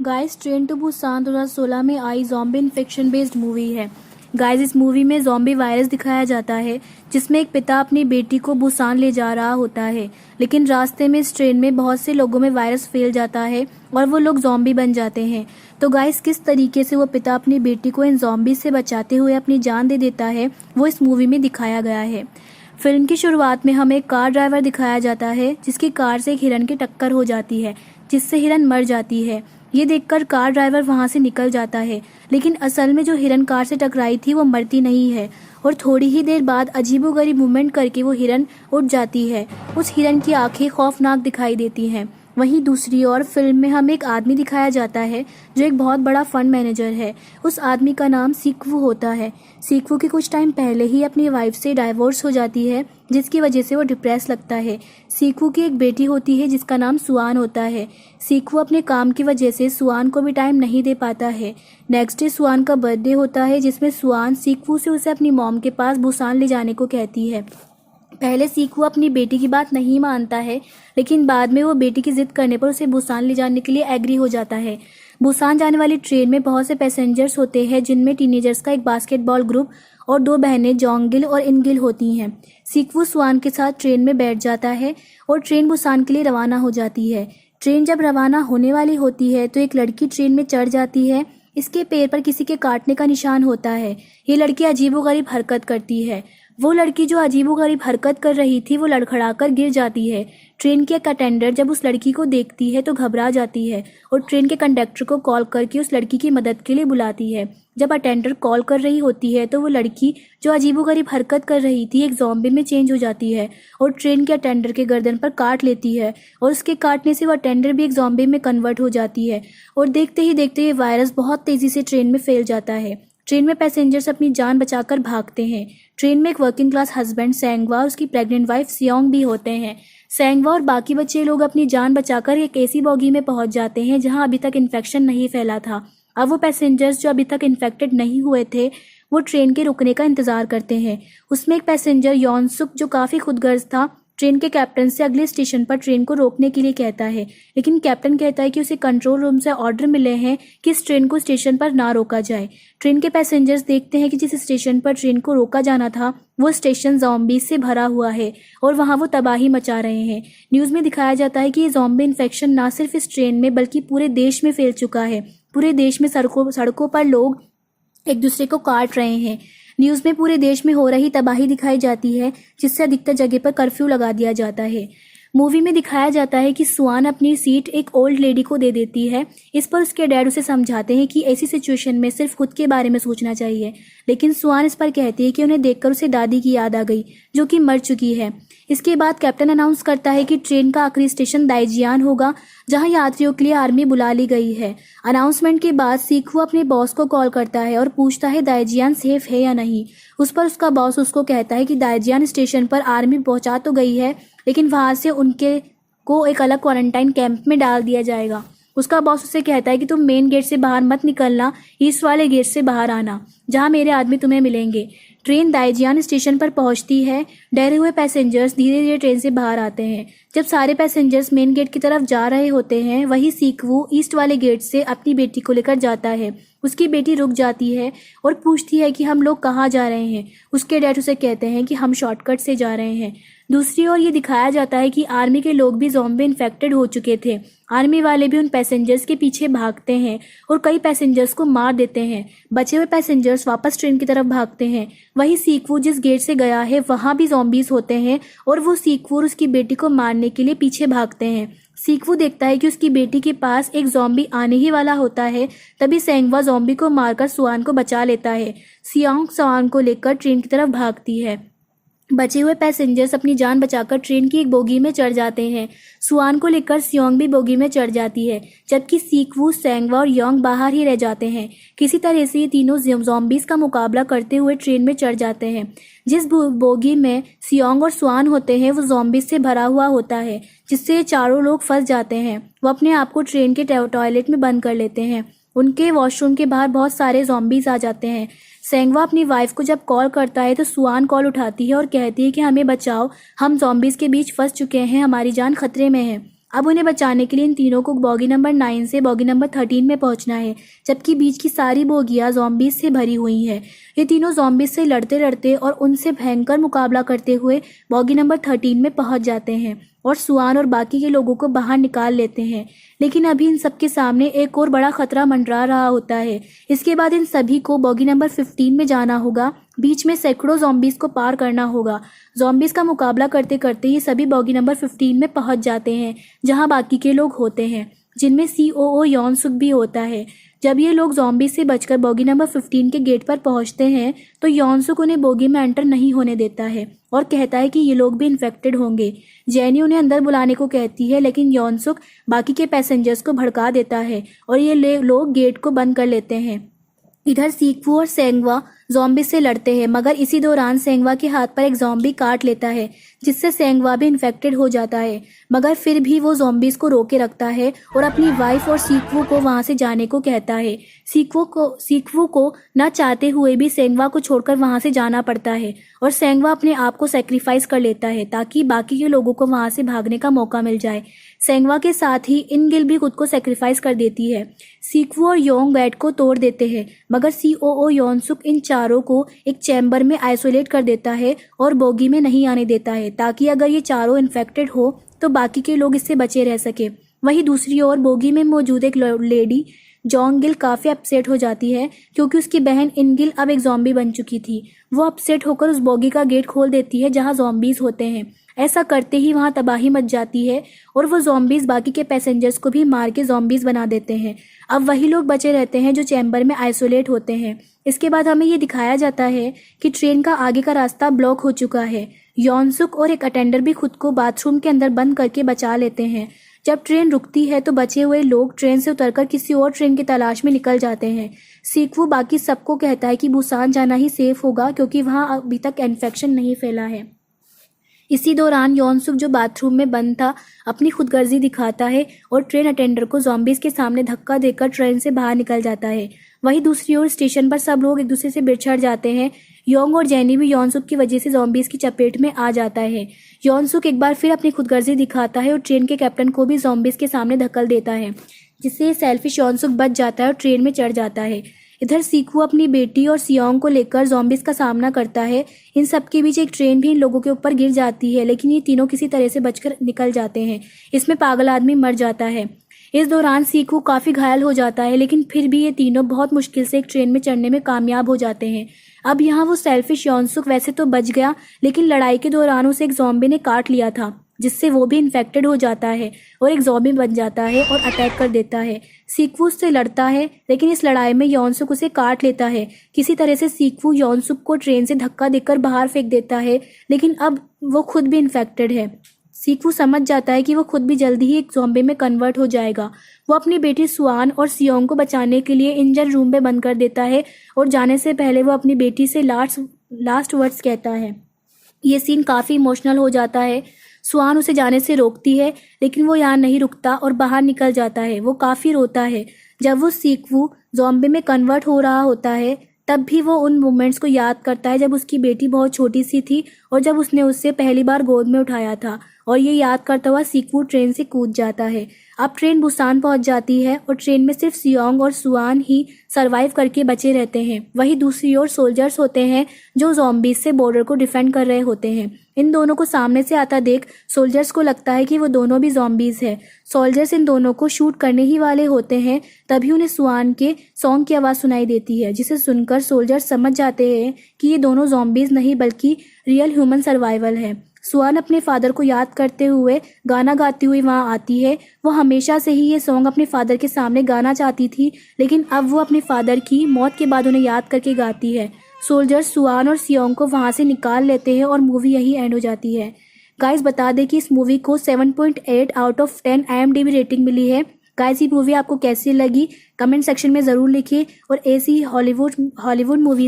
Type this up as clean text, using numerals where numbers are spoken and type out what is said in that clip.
Guys train to Busan 2016 में आई zombie infection based movie है। Guys इस मूवी में जॉम्बी वायरस दिखाया जाता है जिसमें एक पिता अपनी बेटी को बुसान ले जा रहा होता है, लेकिन रास्ते में इस ट्रेन में बहुत से लोगों में वायरस फैल जाता है और वो लोग जॉम्बी बन जाते हैं। तो गाइस किस तरीके से वो पिता अपनी बेटी को इन जॉम्बी से बचाते हुए अपनी जान दे देता है वो इस मूवी में दिखाया गया है। फिल्म की शुरुआत में हमें एक कार ड्राइवर दिखाया जाता है जिसकी कार से एक हिरन की टक्कर हो जाती है जिससे हिरन मर जाती है। ये देखकर कार ड्राइवर वहां से निकल जाता है, लेकिन असल में जो हिरन कार से टकराई थी वो मरती नहीं है और थोड़ी ही देर बाद अजीबोगरीब मूवमेंट करके वो हिरन उठ जाती है। उस हिरन की आंखें खौफनाक दिखाई देती हैं। वहीं दूसरी ओर फिल्म में हमें एक आदमी दिखाया जाता है जो एक बहुत बड़ा फंड मैनेजर है। उस आदमी का नाम सीक्वू होता है। सीक्वू की कुछ टाइम पहले ही अपनी वाइफ से डाइवोर्स हो जाती है जिसकी वजह से वो डिप्रेस लगता है। सीक्वू की एक बेटी होती है जिसका नाम सुआन होता है। सीक्वू अपने काम की वजह से सुआन को भी टाइम नहीं दे पाता है। नेक्स्ट डे सुआन का बर्थडे होता है जिसमें सुआन सीक्वू से उसे अपनी मॉम के पास बुसान ले जाने को कहती है। पहले सीक्वू अपनी बेटी की बात नहीं मानता है, लेकिन बाद में वो बेटी की जिद करने पर उसे बुसान ले जाने के लिए एग्री हो जाता है। बुसान जाने वाली ट्रेन में बहुत से पैसेंजर्स होते हैं जिनमें टीनेजर्स का एक बास्केटबॉल ग्रुप और दो बहनें जोंगिल और इनगिल होती हैं। सीक्वू सुआन के साथ ट्रेन में बैठ जाता है और ट्रेन बुसान के लिए रवाना हो जाती है। ट्रेन जब रवाना होने वाली होती है तो एक लड़की ट्रेन में चढ़ जाती है। इसके पैर पर किसी के काटने का निशान होता है। ये लड़की अजीबोगरीब हरकत करती है। वो लड़की जो अजीबोगरीब हरकत कर रही थी वो लड़खड़ाकर गिर जाती है। ट्रेन के एक अटेंडर जब उस लड़की को देखती है तो घबरा जाती है और ट्रेन के कंडक्टर को कॉल करके उस लड़की की मदद के लिए बुलाती है। जब अटेंडर कॉल कर रही होती है तो वो लड़की जो अजीबोगरीब हरकत कर रही थी एक ज़ॉम्बी में चेंज हो जाती है और ट्रेन के अटेंडर के गर्दन पर काट लेती है और उसके काटने से वो अटेंडर भी एक ज़ॉम्बी में कन्वर्ट हो जाती है और देखते ही देखते ये वायरस बहुत तेज़ी से ट्रेन में फैल जाता है। ट्रेन में पैसेंजर्स अपनी जान बचाकर भागते हैं। ट्रेन में एक वर्किंग क्लास हस्बैंड सेंगवा और उसकी प्रेग्नेंट वाइफ सियोंग भी होते हैं। सेंगवा और बाकी बच्चे लोग अपनी जान बचाकर एक ऐसी बॉगी में पहुंच जाते हैं जहां अभी तक इन्फेक्शन नहीं फैला था। अब वो पैसेंजर्स जो अभी तक इन्फेक्टेड नहीं हुए थे वो ट्रेन के रुकने का इंतजार करते हैं। उसमें एक पैसेंजर यॉनसुक जो काफ़ी खुदगर्ज था ट्रेन के कैप्टन से अगले स्टेशन पर ट्रेन को रोकने के लिए कहता है, लेकिन कैप्टन कहता है कि उसे कंट्रोल रूम से ऑर्डर मिले हैं कि इस ट्रेन को स्टेशन पर ना रोका जाए। ट्रेन के पैसेंजर्स देखते हैं कि जिस स्टेशन पर ट्रेन को रोका जाना था वो स्टेशन ज़ॉम्बीज से भरा हुआ है और वहाँ वो तबाही मचा रहे हैं। न्यूज़ में दिखाया जाता है कि ये ज़ॉम्बी इन्फेक्शन ना सिर्फ इस ट्रेन में बल्कि पूरे देश में फैल चुका है। पूरे देश में सड़कों पर लोग एक दूसरे को काट रहे हैं। न्यूज़ में पूरे देश में हो रही तबाही दिखाई जाती है जिससे अधिकतर जगह पर कर्फ्यू लगा दिया जाता है। मूवी में दिखाया जाता है कि सुआन अपनी सीट एक ओल्ड लेडी को दे देती है। इस पर उसके डैड उसे समझाते हैं कि ऐसी सिचुएशन में सिर्फ खुद के बारे में सोचना चाहिए, लेकिन सुआन इस पर कहती है कि उन्हें देखकर उसे दादी की याद आ गई जो कि मर चुकी है। इसके बाद कैप्टन अनाउंस करता है कि ट्रेन का आखिरी स्टेशन दाइजियान होगा जहां यात्रियों के लिए आर्मी बुला ली गई है। अनाउंसमेंट के बाद सीक्वू अपने बॉस को कॉल करता है और पूछता है दाइजियान सेफ है या नहीं। उस पर उसका बॉस उसको कहता है कि दाइजियान स्टेशन पर आर्मी पहुंचा तो गई है, लेकिन वहां से उनके को एक अलग क्वारंटाइन कैंप में डाल दिया जाएगा। उसका बॉस उसे कहता है कि तुम मेन गेट से बाहर मत निकलना, ईस्ट वाले गेट से बाहर आना जहां मेरे आदमी तुम्हें मिलेंगे। ट्रेन दाइजियान स्टेशन पर पहुंचती है। डरे हुए पैसेंजर्स धीरे धीरे ट्रेन से बाहर आते हैं। जब सारे पैसेंजर्स मेन गेट की तरफ जा रहे होते हैं वही सीक्वू ईस्ट वाले गेट से अपनी बेटी को लेकर जाता है। उसकी बेटी रुक जाती है और पूछती है कि हम लोग कहाँ जा रहे हैं। उसके डैड उसे कहते हैं कि हम शॉर्टकट से जा रहे हैं। दूसरी ओर ये दिखाया जाता है कि आर्मी के लोग भी ज़ॉम्बी इन्फेक्टेड हो चुके थे। आर्मी वाले भी उन पैसेंजर्स के पीछे भागते हैं और कई पैसेंजर्स को मार देते हैं। बचे हुए पैसेंजर्स वापस ट्रेन की तरफ भागते हैं। वही सीक्वू जिस गेट से गया है वहां भी ज़ॉम्बीज होते हैं और वो सीक्वू और उसकी बेटी को मारने के लिए पीछे भागते हैं। सीक्वू देखता है कि उसकी बेटी के पास एक ज़ॉम्बी आने ही वाला होता है। तभी सेंगवा ज़ॉम्बी को मारकर सुआन को बचा लेता है। सियोंग सुआन को लेकर ट्रेन की तरफ भागती है। बचे हुए पैसेंजर्स अपनी जान बचाकर ट्रेन की एक बोगी में चढ़ जाते हैं। सुआन को लेकर सियोंग भी बोगी में चढ़ जाती है, जबकि सीक्वू, सेंगवा और योंग बाहर ही रह जाते हैं। किसी तरह से ये तीनों ज़ॉम्बीज का मुकाबला करते हुए ट्रेन में चढ़ जाते हैं। जिस बोगी में सियोंग और सुआन होते हैं वो ज़ॉम्बीज से भरा हुआ होता है, जिससे ये चारों लोग फंस जाते हैं। वो अपने आप को ट्रेन के टॉयलेट में बंद कर लेते हैं। उनके वॉशरूम के बाहर बहुत सारे ज़ॉम्बीज आ जाते हैं। सेंगवा अपनी वाइफ को जब कॉल करता है तो सुआन कॉल उठाती है और कहती है कि हमें बचाओ, हम ज़ॉम्बीज के बीच फंस चुके हैं, हमारी जान खतरे में है। अब उन्हें बचाने के लिए इन तीनों को बॉगी नंबर 9 से बॉगी नंबर 13 में पहुंचना है, जबकि बीच की सारी बोगियां ज़ॉम्बीज़ से भरी हुई हैं। ये तीनों ज़ॉम्बीज़ से लड़ते लड़ते और उनसे भयंकर मुकाबला करते हुए बॉगी नंबर 13 में पहुंच जाते हैं और सुआन और बाकी के लोगों को बाहर निकाल लेते हैं। लेकिन अभी इन सबके सामने एक और बड़ा खतरा मंडरा रहा होता है। इसके बाद इन सभी को बॉगी नंबर 15 में जाना होगा। बीच में सैकड़ों ज़ॉम्बीज़ को पार करना होगा। ज़ॉम्बीज़ का मुकाबला करते करते ये सभी बॉगी नंबर 15 में पहुंच जाते हैं, जहां बाकी के लोग होते हैं, जिनमें COO यॉन सुक भी होता है। जब ये लोग ज़ॉम्बीज़ से बचकर बॉगी नंबर 15 के गेट पर पहुंचते हैं तो यॉन सुक उन्हें बोगी में एंटर नहीं होने देता है और कहता है कि ये लोग भी इन्फेक्टेड होंगे। जेनी उन्हें अंदर बुलाने को कहती है, लेकिन यॉन सुक बाकी के पैसेंजर्स को भड़का देता है और ये लोग गेट को बंद कर लेते हैं। इधर सीक्वू और सेंगवा ज़ॉम्बी से लड़ते हैं, मगर इसी दौरान सेंगवा के हाथ पर एक ज़ॉम्बी काट लेता है, जिससे सेंगवा भी इन्फेक्टेड हो जाता है। मगर फिर भी वो ज़ॉम्बीज़ को रोके रखता है और अपनी वाइफ और सीक्वू को वहां से जाने को कहता है। सीक्वू को न चाहते हुए भी सेंगवा को छोड़कर वहां से जाना पड़ता है और सेंगवा अपने आप को सेक्रीफाइस कर लेता है ताकि बाकी के लोगों को वहां से भागने का मौका मिल जाए। सेंगवा के साथ ही इनगिल भी खुद को सेक्रीफाइस कर देती है। सीक्वू और योंग गेट को तोड़ देते हैं, मगर COO यॉन सुक इन चारों को एक चैम्बर में आइसोलेट कर देता है और बोगी में नहीं आने देता है, ताकि अगर ये चारों इन्फेक्टेड हो तो बाकी के लोग इससे बचे रह सके। वहीं दूसरी ओर बोगी में मौजूद एक लेडी जोंग गिल काफी अपसेट हो जाती है, क्योंकि उसकी बहन इनगिल अब एक ज़ॉम्बी बन चुकी थी। वो अपसेट होकर उस बोगी का गेट खोल देती है जहां ज़ॉम्बीज होते हैं। ऐसा करते ही वहां तबाही मच जाती है और वो ज़ॉम्बीज बाकी के पैसेंजर्स को भी मार के ज़ॉम्बीज बना देते हैं। अब वही लोग बचे रहते हैं जो चैम्बर में आइसोलेट होते हैं। इसके बाद हमें ये दिखाया जाता है कि ट्रेन का आगे का रास्ता ब्लॉक हो चुका है। यॉन सुक और एक अटेंडर भी खुद को बाथरूम के अंदर बंद करके बचा लेते हैं। जब ट्रेन रुकती है तो बचे हुए लोग ट्रेन से उतरकर किसी और ट्रेन की तलाश में निकल जाते हैं। सीक्वू बाकी सबको कहता है कि बुसान जाना ही सेफ होगा, क्योंकि वहां अभी तक इन्फेक्शन नहीं फैला है। इसी दौरान यॉन सुक, जो बाथरूम में बंद था, अपनी खुदगर्जी दिखाता है और ट्रेन अटेंडर को ज़ॉम्बीज के सामने धक्का देकर ट्रेन से बाहर निकल जाता है। वहीं दूसरी ओर स्टेशन पर सब लोग एक दूसरे से बिछड़ जाते हैं। योंग और जेनी भी यॉन सुक की वजह से ज़ॉम्बीज की चपेट में आ जाता है। यॉन सुक एक बार फिर अपनी खुदगर्जी दिखाता है और ट्रेन के कैप्टन को भी ज़ॉम्बीज के सामने धक्कल देता है, जिससे सेल्फिश यॉन सुक बच जाता है और ट्रेन में चढ़ जाता है। इधर सीक्वू अपनी बेटी और सियोंग को लेकर ज़ॉम्बीज का सामना करता है। इन सब के बीच एक ट्रेन भी इन लोगों के ऊपर गिर जाती है, लेकिन ये तीनों किसी तरह से बचकर निकल जाते हैं। इसमें पागल आदमी मर जाता है। इस दौरान सीक्वू काफी घायल हो जाता है, लेकिन फिर भी ये तीनों बहुत मुश्किल से एक ट्रेन में चढ़ने में कामयाब हो जाते हैं। अब यहाँ वो सेल्फिश यॉन सुक वैसे तो बच गया, लेकिन लड़ाई के दौरान उसे एक ज़ॉम्बी ने काट लिया था, जिससे वो भी इन्फेक्टेड हो जाता है और एक ज़ॉम्बी बन जाता है और अटैक कर देता है। सीक्वू उससे लड़ता है, लेकिन इस लड़ाई में यॉन सुक उसे काट लेता है। किसी तरह से सीक्वू यॉन सुक को ट्रेन से धक्का देकर बाहर फेंक देता है, लेकिन अब वो खुद भी इन्फेक्टेड है। सीक्वू समझ जाता है कि वो खुद भी जल्दी ही एक ज़ॉम्बी में कन्वर्ट हो जाएगा। वो अपनी बेटी सुआन और सियोंग को बचाने के लिए इंजन रूम में बंद कर देता है और जाने से पहले वो अपनी बेटी से लास्ट वर्ड्स कहता है। ये सीन काफ़ी इमोशनल हो जाता है। सुआन उसे जाने से रोकती है, लेकिन वो यहाँ नहीं रुकता और बाहर निकल जाता है। वो काफ़ी रोता है। जब वो सीक्वू ज़ॉम्बी में कन्वर्ट हो रहा होता है, तब भी वो उन मोमेंट्स को याद करता है जब उसकी बेटी बहुत छोटी सी थी और जब उसने उससे पहली बार गोद में उठाया था, और ये याद करता हुआ सीक्वू ट्रेन से कूद जाता है। अब ट्रेन बुसान पहुंच जाती है और ट्रेन में सिर्फ सियोंग और सुआन ही सरवाइव करके बचे रहते हैं। वहीं दूसरी ओर सोल्जर्स होते हैं जो ज़ॉम्बीज से बॉर्डर को डिफेंड कर रहे होते हैं। इन दोनों को सामने से आता देख सोल्जर्स को लगता है कि वो दोनों भी ज़ॉम्बीज हैं। सोल्जर्स इन दोनों को शूट करने ही वाले होते हैं, तभी उन्हें सुआन के सॉन्ग की आवाज़ सुनाई देती है, जिसे सुनकर सोल्जर्स समझ जाते हैं कि ये दोनों ज़ॉम्बीज नहीं बल्कि रियल ह्यूमन सर्वाइवल है। सुआन अपने फादर को याद करते हुए गाना गाती हुई वहां आती है। वो हमेशा से ही ये सॉन्ग अपने फादर के सामने गाना चाहती थी, लेकिन अब वो अपने फादर की मौत के बाद उन्हें याद करके गाती है। सोल्जर्स सुआन और सियोंग को वहां से निकाल लेते हैं और मूवी यही एंड हो जाती है। गाइस, बता दें कि इस मूवी को 7.8 आउट ऑफ 10 IMDb रेटिंग मिली है। गाइस, ये मूवी आपको कैसी लगी कमेंट सेक्शन में ज़रूर लिखिए और ऐसी हॉलीवुड मूवीज